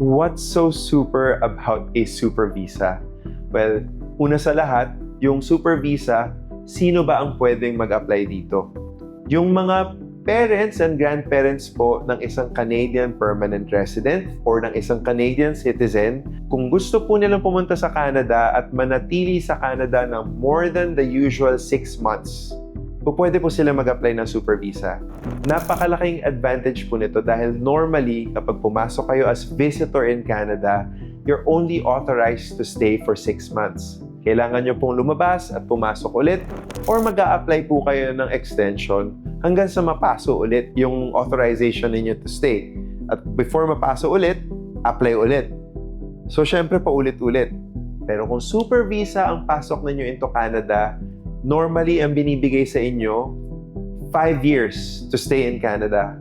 What's so super about a super visa? Well, una sa lahat, yung super visa, sino ba ang pwedeng mag-apply dito? Yung mga parents and grandparents po ng isang Canadian permanent resident or ng isang Canadian citizen, kung gusto po nilang pumunta sa Canada at manatili sa Canada ng more than the usual 6 months, pwede po sila mag-apply ng super visa. Napakalaking advantage po nito dahil normally, kapag pumasok kayo as visitor in Canada, you're only authorized to stay for 6 months. Kailangan nyo pong lumabas at pumasok ulit or mag-a-apply po kayo ng extension hanggang sa mapaso ulit yung authorization ninyo to stay. At before mapaso ulit, apply ulit. So, syempre paulit-ulit. Pero kung super visa ang pasok ninyo into Canada, normally ang binibigay sa inyo, 5 years to stay in Canada.